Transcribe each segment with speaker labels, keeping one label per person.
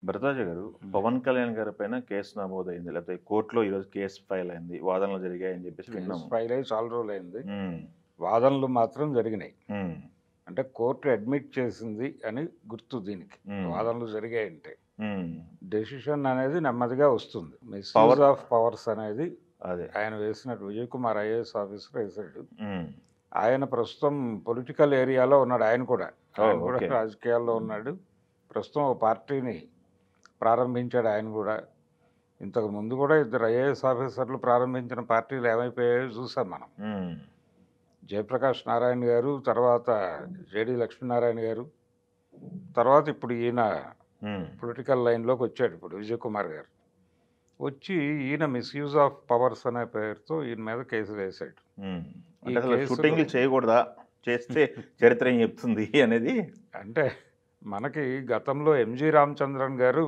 Speaker 1: భరద్వాజ గారు,
Speaker 2: హ్మ్.
Speaker 1: పవన్ కళ్యాణ్ గారి పైన కేసు నమోదైంది. లేకపోతే కోర్టులో ఈరోజు కేసు ఫైల్ అయింది. వాదనలు జరిగాయని చెప్పేసి
Speaker 2: కేసు
Speaker 1: విన్నాము.
Speaker 2: ఫైల్ అయ్యి చాలా రోజులైంది.
Speaker 1: హ్మ్.
Speaker 2: వాదనలు మాత్రం జరిగినాయి.
Speaker 1: హ్మ్.
Speaker 2: అంటే కోర్టు అడ్మిట్ చేసింది అని గుర్తు దీనికి.
Speaker 1: హ్మ్.
Speaker 2: వాదనలు జరిగాయంటే.
Speaker 1: హ్మ్.
Speaker 2: డెసిషన్ అనేది నెమ్మదిగా వస్తుంది. మిస్యూజ్
Speaker 1: పవర్
Speaker 2: ఆఫ్ పవర్స్ అనేది
Speaker 1: అదే.
Speaker 2: ఆయన వేసినట్టు విజయ్ కుమార్ ఐఏఎస్ ఆఫీసర్ వేశాడు.
Speaker 1: హ్మ్.
Speaker 2: ఆయన ప్రస్తుతం పొలిటికల్ ఏరియాలో ఉన్నాడు. ఆయన కూడా
Speaker 1: ఓకే.
Speaker 2: రాజకీయాల్లో ఉన్నాడు. ప్రస్తుతం ఓ పార్టీని ప్రారంభించాడు ఆయన కూడా. ఇంతకు ముందు కూడా ఇద్దరు ఐఏఎస్ ఆఫీసర్లు ప్రారంభించిన పార్టీలు ఏమైపోయాయో చూసాం మనం.
Speaker 1: హ్మ్.
Speaker 2: జయప్రకాష్ నారాయణ గారు, తర్వాత జేడి లక్ష్మీనారాయణ గారు, తర్వాత ఇప్పుడు ఈయన
Speaker 1: హ్మ్.
Speaker 2: పొలిటికల్ లైన్లోకి వచ్చాడు ఇప్పుడు విజయ్ కుమార్ గారు. వచ్చి ఈయన మిస్యూజ్ ఆఫ్ పవర్స్ అనే పేరుతో ఈయన మీద కేసు వేశాడు.
Speaker 1: హ్మ్.
Speaker 2: ఈ
Speaker 1: అంటే అసలు
Speaker 2: కేసులో
Speaker 1: షూటింగ్లు చేయకూడదా? చేస్తే చరిత్ర ఏం చెప్తుంది అనేది.
Speaker 2: అంటే మనకి గతంలో ఎంజి రామచంద్రన్ గారు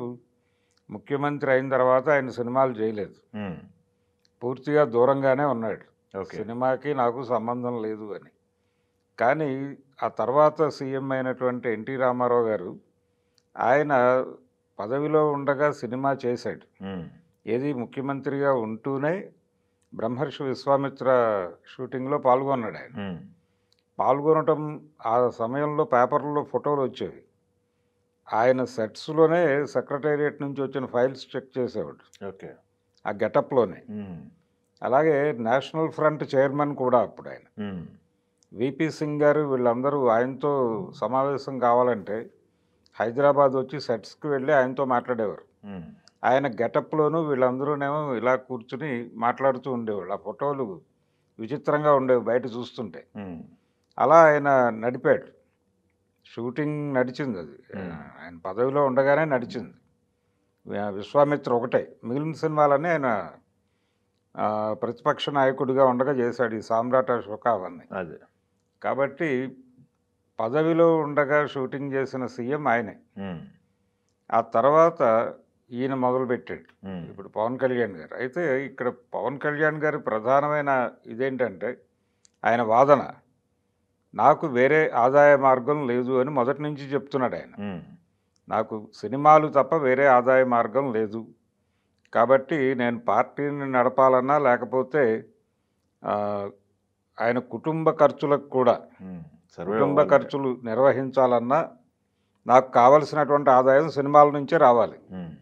Speaker 2: ముఖ్యమంత్రి అయిన తర్వాత ఆయన సినిమాలు చేయలేదు.
Speaker 1: హ్మ్.
Speaker 2: పూర్తిగా దూరంగానే ఉన్నాడు.
Speaker 1: ఓకే.
Speaker 2: సినిమాకి నాకు సంబంధం లేదు అని. కానీ ఆ తర్వాత సీఎం అయినటువంటి ఎన్టీ రామారావు గారు ఆయన పదవిలో ఉండగా సినిమా చేశాడు.
Speaker 1: హ్మ్.
Speaker 2: ఏది ముఖ్యమంత్రిగా ఉంటూనే బ్రహ్మర్షి విశ్వామిత్ర షూటింగ్లో పాల్గొన్నాడు ఆయన.
Speaker 1: హ్మ్.
Speaker 2: పాల్గొనటం ఆ సమయంలో పేపర్లో ఫోటోలు వచ్చేవి. ఆయన సెట్స్లోనే సెక్రటేరియట్ నుంచి వచ్చిన ఫైల్స్ చెక్ చేసేవాడు
Speaker 1: ఓకే.
Speaker 2: ఆ గెటప్లోనే.
Speaker 1: హ్మ్.
Speaker 2: అలాగే నేషనల్ ఫ్రంట్ చైర్మన్ కూడా అప్పుడు ఆయన.
Speaker 1: హ్మ్.
Speaker 2: విపి సింగ్ గారు వీళ్ళందరూ ఆయనతో సమావేశం కావాలంటే హైదరాబాద్ వచ్చి సెట్స్కి వెళ్ళి ఆయనతో మాట్లాడేవారు.
Speaker 1: హ్మ్.
Speaker 2: ఆయన గెటప్లోనూ వీళ్ళందరూనేమో ఇలా కూర్చుని మాట్లాడుతూ ఉండేవాళ్ళు. ఆ ఫోటోలు విచిత్రంగా ఉండేవి బయట చూస్తుంటే.
Speaker 1: హ్మ్.
Speaker 2: అలా ఆయన నడిపాడు. షూటింగ్ నడిచింది అది. ఆయన పదవిలో ఉండగానే నడిచింది. విశ్వామిత్ర ఒకటే. మిగిలిన సినిమాలన్నీ ఆయన ప్రతిపక్ష నాయకుడిగా ఉండగా చేశాడు. ఈ సామ్రాట్ అశోక అవన్నీ.
Speaker 1: అదే.
Speaker 2: కాబట్టి పదవిలో ఉండగా షూటింగ్ చేసిన సీఎం ఆయనే.
Speaker 1: హ్మ్.
Speaker 2: ఆ తర్వాత ఈయన మొదలుపెట్టాడు.
Speaker 1: హ్మ్.
Speaker 2: ఇప్పుడు పవన్ కళ్యాణ్ గారు. అయితే ఇక్కడ పవన్ కళ్యాణ్ గారి ప్రధానమైన ఇదేంటంటే ఆయన వాదన నాకు వేరే ఆదాయ మార్గం లేదు అని మొదటి నుంచి చెప్తున్నాడు ఆయన.
Speaker 1: హ్మ్.
Speaker 2: నాకు సినిమాలు తప్ప వేరే ఆదాయ మార్గం లేదు. కాబట్టి నేను పార్టీని నడపాలన్నా లేకపోతే ఆయన కుటుంబ ఖర్చులకు కూడా
Speaker 1: హ్మ్. సర్వే
Speaker 2: కుటుంబ
Speaker 1: అవ్వాలంటే.
Speaker 2: ఖర్చులు నిర్వహించాలన్నా నాకు కావలసినటువంటి ఆదాయం సినిమాల నుంచే రావాలి.
Speaker 1: హ్మ్.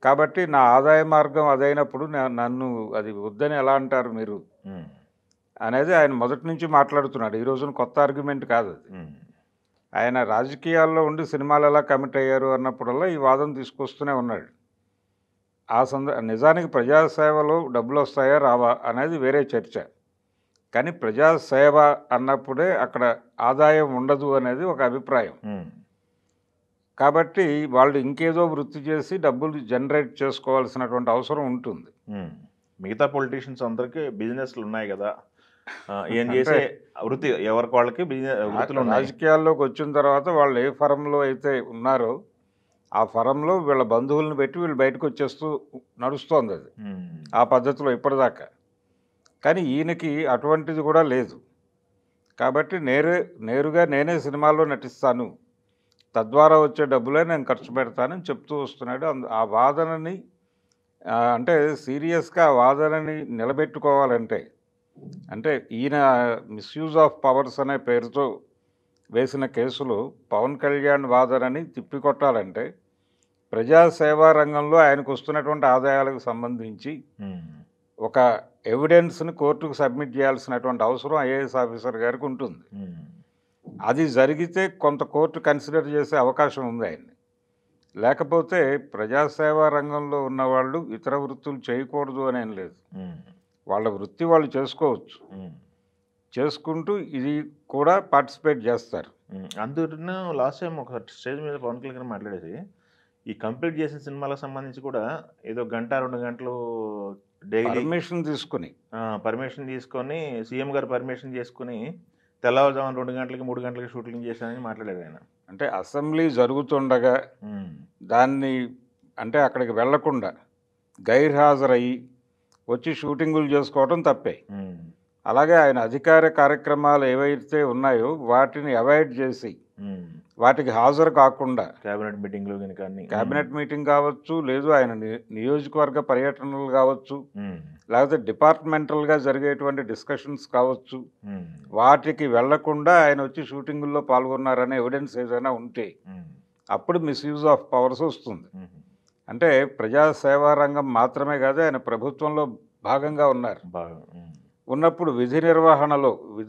Speaker 2: కాబట్టి నా ఆదాయ మార్గం అదైనప్పుడు నన్ను అది వద్దని ఎలా అంటారు మీరు
Speaker 1: హ్మ్.
Speaker 2: అనేది ఆయన మొదటి నుంచి మాట్లాడుతున్నాడు. ఈ రోజున కొత్త ఆర్గ్యుమెంట్ కాదు అది.
Speaker 1: హ్మ్.
Speaker 2: ఆయన రాజకీయాల్లో ఉండి సినిమాలు ఎలా కమిట్ అయ్యారు అన్నప్పుడల్లా ఈ వాదన తీసుకొస్తూనే ఉన్నాడు. నిజానికి ప్రజాసేవలో డబ్బులు వస్తాయా రావా అనేది వేరే చర్చ. కానీ ప్రజాసేవ అన్నప్పుడే అక్కడ ఆదాయం ఉండదు అనేది ఒక అభిప్రాయం.
Speaker 1: హ్మ్.
Speaker 2: కాబట్టి వాళ్ళు ఇంకేదో వృత్తి చేసి డబ్బులు జనరేట్ చేసుకోవాల్సినటువంటి అవసరం ఉంటుంది.
Speaker 1: హ్మ్. మిగతా పొలిటీషియన్స్ అందరికి బిజినెస్‌లు ఉన్నాయి గదా! ఈయన
Speaker 2: అంటే
Speaker 1: చేసే వృత్తి ఎవరికి వాళ్ళకి వృత్తులున్నాయి.
Speaker 2: రాజకీయాల్లోకి వచ్చిన తర్వాత వాళ్ళు ఏ ఫరంలో అయితే ఉన్నారో ఆ ఫరంలో వీళ్ళ బంధువులను పెట్టి వీళ్ళు బయటకు వచ్చేస్తూ నడుస్తోంది అది
Speaker 1: హ్మ్.
Speaker 2: ఆ పద్ధతిలో ఇప్పటిదాకా. కానీ ఈయనకి అటువంటిది కూడా లేదు. కాబట్టి నేరుగా నేనే సినిమాల్లో నటిస్తాను, తద్వారా వచ్చే డబ్బులే నేను ఖర్చు పెడతానని చెప్తూ వస్తున్నాడు. ఆ వాదనని అంటే సీరియస్గా ఆ వాదనని నిలబెట్టుకోవాలంటే అంటే ఈయన మిస్యూజ్ ఆఫ్ పవర్స్ అనే పేరుతో వేసిన కేసులో పవన్ కళ్యాణ్ వాదనని తిప్పికొట్టాలంటే ప్రజాసేవా రంగంలో ఆయనకు వస్తున్నటువంటి ఆదాయాలకు సంబంధించి
Speaker 1: హ్మ్.
Speaker 2: ఒక ఎవిడెన్స్ని కోర్టుకు సబ్మిట్ చేయాల్సినటువంటి అవసరం ఐఏఎస్ ఆఫీసర్ గారికి ఉంటుంది.
Speaker 1: హ్మ్.
Speaker 2: అది జరిగితే కొంత కోర్టు కన్సిడర్ చేసే అవకాశం ఉంది ఆయన్ని. లేకపోతే ప్రజాసేవా రంగంలో ఉన్నవాళ్ళు ఇతర వృత్తులు చేయకూడదు అనేం లేదు.
Speaker 1: హ్మ్.
Speaker 2: వాళ్ళ వృత్తి వాళ్ళు చేసుకోవచ్చు.
Speaker 1: హ్మ్.
Speaker 2: చేసుకుంటూ ఇది కూడా పార్టిసిపేట్ చేస్తారు.
Speaker 1: హ్మ్. అందుకనే లాస్ట్ టైమ్ ఒక స్టేజ్ మీద పవన్ కళ్యాణ్ గారు మాట్లాడేసి, ఈ కంప్లీట్ చేసిన సినిమాలకు సంబంధించి కూడా ఏదో గంట, 2 గంటలు డైలీ
Speaker 2: పర్మిషన్ తీసుకుని
Speaker 1: పర్మిషన్ తీసుకొని సీఎం గారు పర్మిషన్ చేసుకొని తెల్లవారుజామున 2 గంటలకి, 3 గంటలకి షూటింగ్ చేశానని మాట్లాడారు ఆయన.
Speaker 2: అంటే అసెంబ్లీ జరుగుతుండగా
Speaker 1: హ్మ్.
Speaker 2: దాన్ని అంటే అక్కడికి వెళ్లకుండా గైర్హాజరయ్యి వచ్చి షూటింగులు చేసుకోవడం తప్పే.
Speaker 1: హ్మ్.
Speaker 2: అలాగే ఆయన అధికార కార్యక్రమాలు ఏవైతే ఉన్నాయో వాటిని అవాయిడ్ చేసి
Speaker 1: హ్మ్.
Speaker 2: వాటికి హాజరు కాకుండా
Speaker 1: క్యాబినెట్ మీటింగ్లో కనుక అన్ని
Speaker 2: క్యాబినెట్ మీటింగ్ కావచ్చు, లేదు ఆయన నియోజకవర్గ పర్యటనలు కావచ్చు,
Speaker 1: ఉమ్,
Speaker 2: లేకపోతే డిపార్ట్మెంటల్గా జరిగేటువంటి డిస్కషన్స్ కావచ్చు,
Speaker 1: ఉమ్,
Speaker 2: వాటికి వెళ్లకుండా ఆయన వచ్చి షూటింగుల్లో పాల్గొన్నారనే ఎవిడెన్స్ ఏదైనా ఉంటే
Speaker 1: ఉమ్,
Speaker 2: అప్పుడు మిస్యూజ్ ఆఫ్ పవర్స్ వస్తుంది.
Speaker 1: ఉమ్,
Speaker 2: అంటే ప్రజాసేవా రంగం మాత్రమే కాదు, ఆయన ప్రభుత్వంలో భాగంగా ఉన్నారు.
Speaker 1: బాగా
Speaker 2: ఉన్నప్పుడు విధి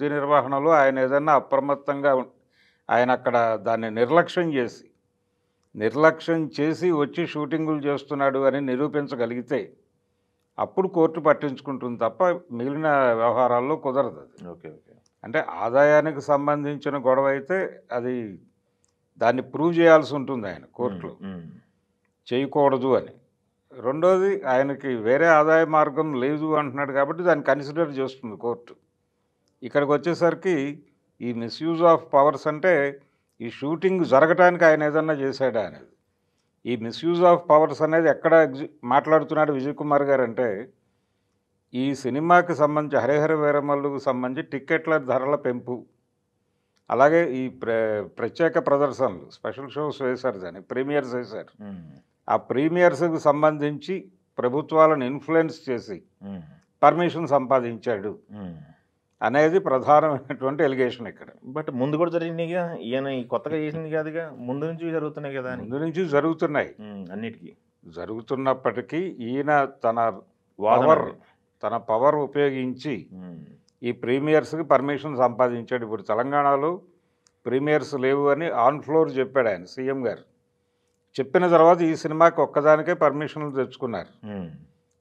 Speaker 2: నిర్వహణలో ఆయన ఏదన్నా అప్రమత్తంగా ఆయన అక్కడ దాన్ని నిర్లక్ష్యం చేసి వచ్చి షూటింగులు చేస్తున్నాడు అని నిరూపించగలిగితే అప్పుడు కోర్టు పట్టించుకుంటుంది తప్ప మిగిలిన వ్యవహారాల్లో కుదరదు అది.
Speaker 1: ఓకే ఓకే
Speaker 2: అంటే ఆదాయానికి సంబంధించిన గొడవ అయితే అది దాన్ని ప్రూవ్ చేయాల్సి ఉంటుంది ఆయన కోర్టులో, చేయకూడదు అని. రెండోది, ఆయనకి వేరే ఆదాయ మార్గం లేదు అంటున్నాడు కాబట్టి దాన్ని కన్సిడర్ చేస్తుంది కోర్టు. ఇక్కడికి వచ్చేసరికి ఈ మిస్యూజ్ ఆఫ్ పవర్స్ అంటే ఈ షూటింగ్ జరగటానికి ఆయన ఏదన్నా చేశాడా అనేది. ఈ మిస్యూజ్ ఆఫ్ పవర్స్ అనేది ఎక్కడ మాట్లాడుతున్నాడు విజయ్ కుమార్ గారు అంటే, ఈ సినిమాకి సంబంధించి హరిహర వీరమల్లుకు సంబంధించి టిక్కెట్ల ధరల పెంపు, అలాగే ఈ ప్రత్యేక ప్రదర్శనలు స్పెషల్ షోస్ వేశారు, దాన్ని ప్రీమియర్స్ వేశారు. ఆ ప్రీమియర్స్కి సంబంధించి ప్రభుత్వాలను ఇన్ఫ్లుయెన్స్ చేసి పర్మిషన్ సంపాదించాడు అనేది ప్రధానమైనటువంటి ఎలిగేషన్ ఇక్కడ.
Speaker 1: బట్ ముందు కూడా జరిగినాయిగా, ఈయన ఈ కొత్తగా చేసింది కాదుగా, ముందు నుంచి జరుగుతున్నాయి కదా.
Speaker 2: ముందు నుంచి జరుగుతున్నాయి,
Speaker 1: అన్నిటికీ
Speaker 2: జరుగుతున్నప్పటికీ ఈయన
Speaker 1: వాదన
Speaker 2: తన పవర్ ఉపయోగించి ఈ ప్రీమియర్స్కి పర్మిషన్ సంపాదించాడు. ఇప్పుడు తెలంగాణలో ప్రీమియర్స్ లేవు అని ఆన్ ఫ్లోర్ చెప్పాడు ఆయన, సీఎం గారు. చెప్పిన తర్వాత ఈ సినిమాకి ఒక్కదానికే పర్మిషన్లు తెచ్చుకున్నారు.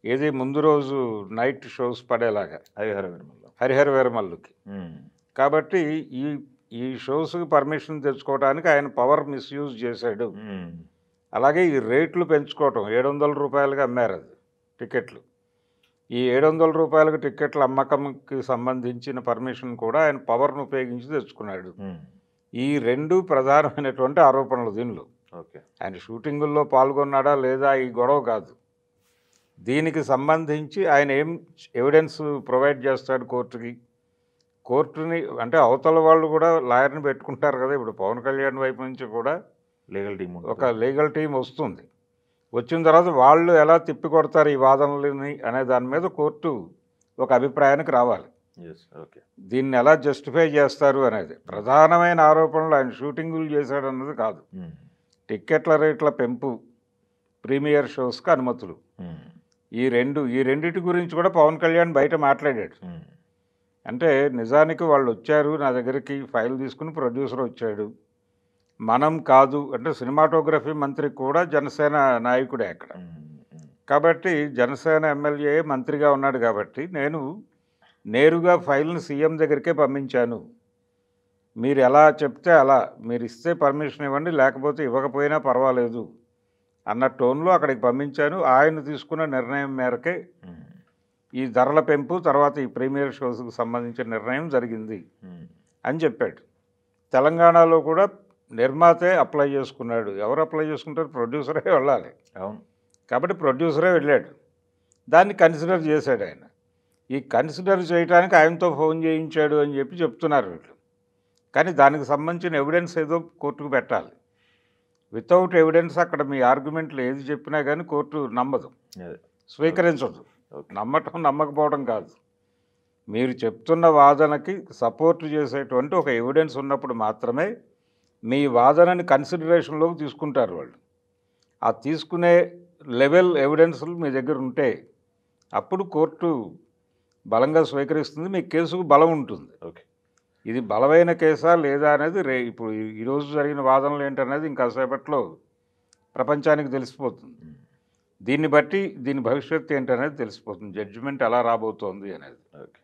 Speaker 2: ఏది ముందు రోజు నైట్ షోస్ పడేలాగా హరిహర వీరమల్లుకి. కాబట్టి ఈ షోస్కి పర్మిషన్ తెచ్చుకోవడానికి ఆయన పవర్ మిస్యూజ్ చేశాడు. అలాగే ఈ రేట్లు పెంచుకోవటం, 700 రూపాయలుగా అమ్మారు అది టికెట్లు. ఈ 700 రూపాయలకు టిక్కెట్ల అమ్మకంకి సంబంధించిన పర్మిషన్ కూడా ఆయన పవర్ను ఉపయోగించి తెచ్చుకున్నాడు. ఈ రెండు ప్రధానమైనటువంటి ఆరోపణలు దీనిలో.
Speaker 1: ఓకే, ఆయన
Speaker 2: షూటింగుల్లో పాల్గొన్నాడా లేదా ఈ గొడవ కాదు. దీనికి సంబంధించి ఆయన ఏం ఎవిడెన్స్ ప్రొవైడ్ చేస్తాడు కోర్టుని అంటే అవతల వాళ్ళు కూడా లాయర్ని పెట్టుకుంటారు కదా. ఇప్పుడు పవన్ కళ్యాణ్ వైపు నుంచి కూడా లీగల్ టీం వస్తుంది. వచ్చిన తర్వాత వాళ్ళు ఎలా తిప్పికొడతారు ఈ వాదనలని అనే దాని మీద కోర్టు ఒక అభిప్రాయానికి రావాలి. దీన్ని ఎలా జస్టిఫై చేస్తారు అనేది ప్రధానమైన ఆరోపణలు. ఆయన షూటింగులు చేశాడు అన్నది కాదు, టిక్కెట్ల రేట్ల పెంపు, ప్రీమియర్ షోస్కి అనుమతులు, ఈ రెండిటి గురించి కూడా పవన్ కళ్యాణ్ బయట మాట్లాడాడు. అంటే నిజానికి వాళ్ళు వచ్చారు నా దగ్గరికి, ఫైల్ తీసుకుని ప్రొడ్యూసర్ వచ్చాడు, మనం కాదు అంటే సినిమాటోగ్రఫీ మంత్రి కూడా జనసేన నాయకుడే అక్కడ. కాబట్టి జనసేన ఎమ్మెల్యే మంత్రిగా ఉన్నాడు కాబట్టి నేను నేరుగా ఫైల్ని సీఎం దగ్గరికే పంపించాను, మీరు ఎలా చెప్తే అలా, మీరు ఇస్తే పర్మిషన్ ఇవ్వండి లేకపోతే ఇవ్వకపోయినా పర్వాలేదు అన్న టోన్లో అక్కడికి పంపించాను. ఆయన తీసుకున్న నిర్ణయం మేరకే ఈ ధరల పెంపు తర్వాత ఈ ప్రీమియర్ షోస్కి సంబంధించిన నిర్ణయం జరిగింది అని చెప్పాడు. తెలంగాణలో కూడా నిర్మాతే అప్లై చేసుకున్నాడు. ఎవరు అప్లై చేసుకుంటారు? ప్రొడ్యూసరే వెళ్ళాలి.
Speaker 1: అవును,
Speaker 2: కాబట్టి ప్రొడ్యూసరే వెళ్ళాడు, దాన్ని కన్సిడర్ చేశాడు ఆయన. ఈ కన్సిడర్ చేయడానికి ఆయనతో ఫోన్ చేయించాడు అని చెప్తున్నారు వీళ్ళు. కానీ దానికి సంబంధించిన ఎవిడెన్స్ ఏదో కోర్టుకు పెట్టాలి. వితౌట్ ఎవిడెన్స్ అక్కడ మీ ఆర్గ్యుమెంట్లు ఏది చెప్పినా కానీ కోర్టు నమ్మదు, స్వీకరించదు. నమ్మకపోవడం కాదు, మీరు చెప్తున్న వాదనకి సపోర్ట్ చేసేటువంటి ఒక ఎవిడెన్స్ ఉన్నప్పుడు మాత్రమే మీ వాదనని కన్సిడరేషన్లోకి తీసుకుంటారు వాళ్ళు. ఆ తీసుకునే లెవెల్ ఎవిడెన్స్లు మీ దగ్గర ఉంటే అప్పుడు కోర్టు బలంగా స్వీకరిస్తుంది, మీ కేసుకు బలం ఉంటుంది.
Speaker 1: ఓకే,
Speaker 2: ఇది బలమైన కేసా లేదా అనేది ఇప్పుడు ఈరోజు జరిగిన వాదనలు ఏంటనేది ఇంకాసేపట్లో ప్రపంచానికి తెలిసిపోతుంది. దీన్ని బట్టి దీని భవిష్యత్తు ఏంటనేది తెలిసిపోతుంది, జడ్జిమెంట్ ఎలా రాబోతోంది అనేది.
Speaker 1: ఓకే.